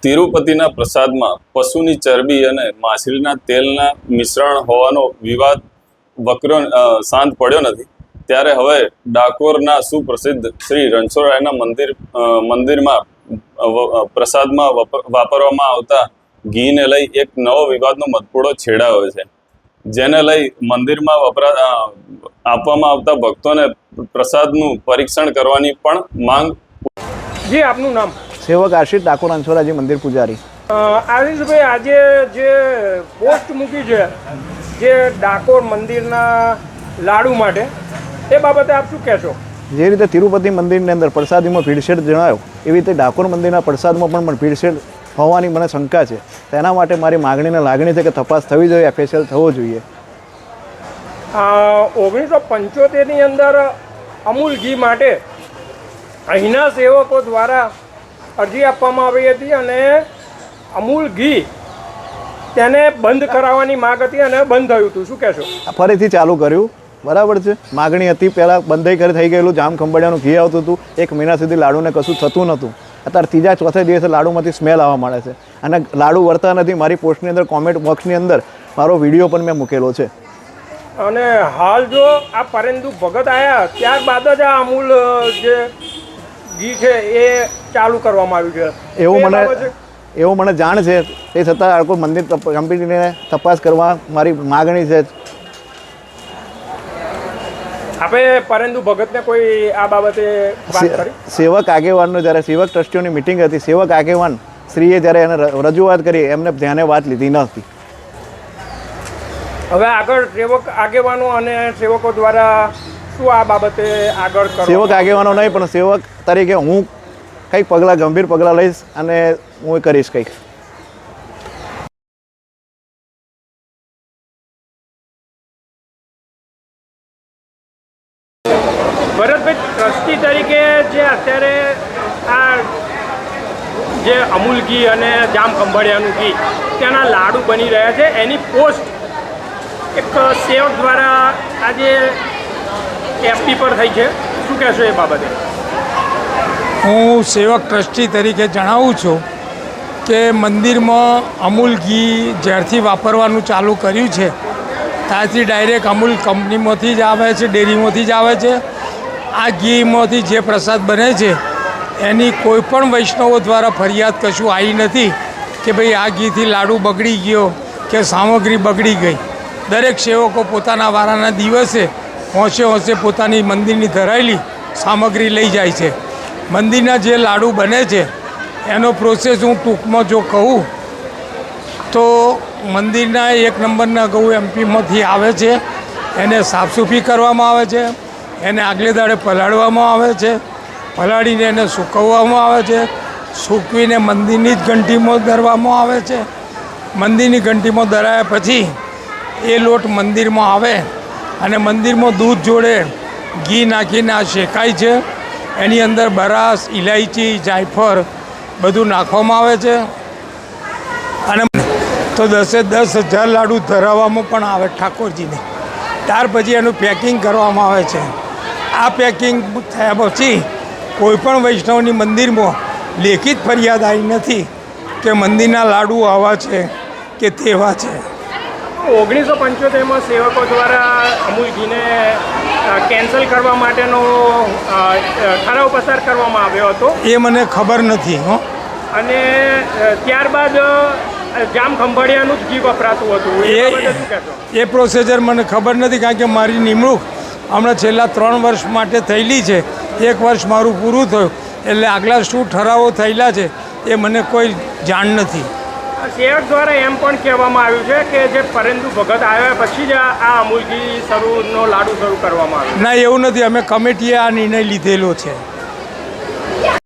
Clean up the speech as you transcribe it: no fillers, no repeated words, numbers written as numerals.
તિરુપતિના પ્રસાદમાં પશુની ચરબી અને માછલીના તેલના મિશ્રણ હોવાનો વિવાદ વકરો શાંત પડ્યો નથી, ત્યારે હવે ડાકોરના સુપ્રસિદ્ધ શ્રી રણછોડરાયના મંદિરમાં પ્રસાદમાં વાપરવામાં આવતા ઘીને લઈ એક નવો વિવાદનો મતપૂડો છેડાયો છે, જેને લઈ મંદિરમાં આપવામાં આવતા ભક્તોને પ્રસાદનું પરીક્ષણ કરવાની પણ માંગ. જી, આપનું નામ? સેવક આશિષ ડાકોર રણછોડરાયજી મંદિર પૂજારી. આશિષભાઈ, આજે જે પોસ્ટ મૂકી છે જે ડાકોર મંદિરના લાડુ માટે, એ બાબતે આપ શું કહેશો? જે રીતે તિરુપતિ મંદિરની અંદર પ્રસાદીમાં ભીડછેડ જણાયો, એવી રીતે ડાકોર મંદિરના પ્રસાદમાં પણ ભીડછેડ હોવાની મને શંકા છે. તેના માટે મારી માગણીને લાગણી છે કે તપાસ થવી જોઈએ, FSL થવો જોઈએ. 1975ની અંદર અમૂલ ઘી માટે અહીંના સેવકો દ્વારા અરજી આપવામાં આવી હતી અને અમૂલ ઘી તેને બંધ કરાવવાની માગ હતી અને બંધ થયું હતું. શું કહેશો? ફરીથી ચાલુ કર્યું, બરાબર છે. માગણી હતી, પહેલાં બંધ થઈ ગયેલું, જામ ખંભાળિયાનું ઘી આવતું હતું, 1 મહિના સુધી લાડુને કશું થતું નહોતું. અત્યારે ત્રીજા ચોથા દિવસે લાડુમાંથી સ્મેલ આવવા મળે છે અને લાડુ વળતા નથી. મારી પોસ્ટની અંદર કોમેન્ટ બોક્સની અંદર મારો વિડીયો પણ મેં મૂકેલો છે. અને હાલ જો આ પરેન્દુ ભગત આવ્યા ત્યારબાદ જ આ અમૂલ જે ઘી છે એ ચાલુ કરવામાં આવ્યું છે એવું મને જાણ છે. તે છતાં આખું મંદિર કંપનીને તપાસ કરવા મારી માગણી છે. આપણે પરેન્દુ ભગતને કોઈ આ બાબતે વાત કરી? સેવક આગેવાનનો જ્યારે સેવક ટ્રસ્ટીઓની મિટિંગ હતી, સેવક આગેવાન શ્રીએ જ્યારે એને રજૂઆત કરી, એમને ધ્યાને વાત લીધી ન હતી. હવે આગળ સેવક આગેવાનો અને સેવકો દ્વારા શું આ બાબતે આગળ કરો? સેવક આગેવાનો નહીં, પણ સેવક તરીકે હું કંઈક ગંભીર પગલાં લઈશ અને હું કરીશ કંઈક. ભરતભાઈ, ટ્રસ્ટી તરીકે જે અત્યારે આ જે અમૂલ ઘી અને જામ ખંભાળિયાનું ઘી ત્યાંના લાડુ બની રહ્યા છે, એની પોસ્ટ એક સેવક દ્વારા આજે FB પર થઈ છે. શું કહેશો એ બાબતે? હું સેવક ટ્રસ્ટી તરીકે જણાવું છું કે મંદિરમાં અમૂલ ઘી જ્યારથી વાપરવાનું ચાલુ કર્યું છે ત્યારથી ડાયરેક્ટ અમૂલ કંપનીમાંથી જ આવે છે, ડેરીમાંથી જ આવે છે. આ ઘીમાંથી જે પ્રસાદ બને છે એની કોઈ પણ વૈષ્ણવો દ્વારા ફરિયાદ કશું આવી નથી કે ભાઈ આ ઘીથી લાડુ બગડી ગયો કે સામગ્રી બગડી ગઈ. દરેક સેવકો પોતાના વારાના દિવસે હોંશે પોતાની મંદિરની ધરાયેલી સામગ્રી લઈ જાય છે. મંદિરના જે લાડુ બને છે એનો પ્રોસેસ હું ટૂંકમાં જો કહું તો મંદિરના 1 નંબરના ઘઉં MP આવે છે, એને સાફસૂફી કરવામાં આવે છે, એને આગલે દાડે પલાળવામાં આવે છે, પલાળીને એને સૂકવવામાં આવે છે, સૂકવીને મંદિરની જ ઘંટીમાં દરવામાં આવે છે. મંદિરની ઘંટીમાં દરાયા પછી એ લોટ મંદિરમાં આવે અને મંદિરમાં દૂધ જોડે ઘી નાખીને આ શેકાય છે. એની અંદર બરાસ, ઇલાયચી, જાયફળ બધું નાખવામાં આવે છે અને તો 10,000 લાડુ ધરાવવામાં પણ આવે ઠાકોરજીને. ત્યાર પછી એનું પેકિંગ કરવામાં આવે છે. આ પેકિંગ થયા પછી કોઈપણ વૈષ્ણવની મંદિરમાં લેખિત ફરિયાદ આવી નથી કે મંદિરના લાડુ આવા છે કે તેવા છે. 1975માં સેવકો દ્વારા અમૂલ ઘીને કેન્સલ કરવા માટેનો ઠરાવ પસાર કરવામાં આવ્યો હતો. એ મને ખબર નથી. અને ત્યારબાદ જામ ખંભાળિયાનું જ ઘી વપરાતું હતું. એ પ્રોસિજર મને ખબર નથી, કારણ કે મારી નિમણૂક હમણાં છેલ્લા 3 વર્ષ માટે થયેલી છે. 1 વર્ષ મારું પૂરું થયું એટલે આગલા શું ઠરાવો થયેલા છે એ મને કોઈ જાણ નથી. સેવક દ્વારા એમ પણ કહેવામાં આવ્યું છે કે જે પરેન્દુ ભગત આવ્યા પછી જ આ અમૂલ ઘી લાડુ શરૂ કરવામાં આવ્યો. ના, એવું નથી. અમે કમિટીએ આ નિર્ણય લીધેલો છે.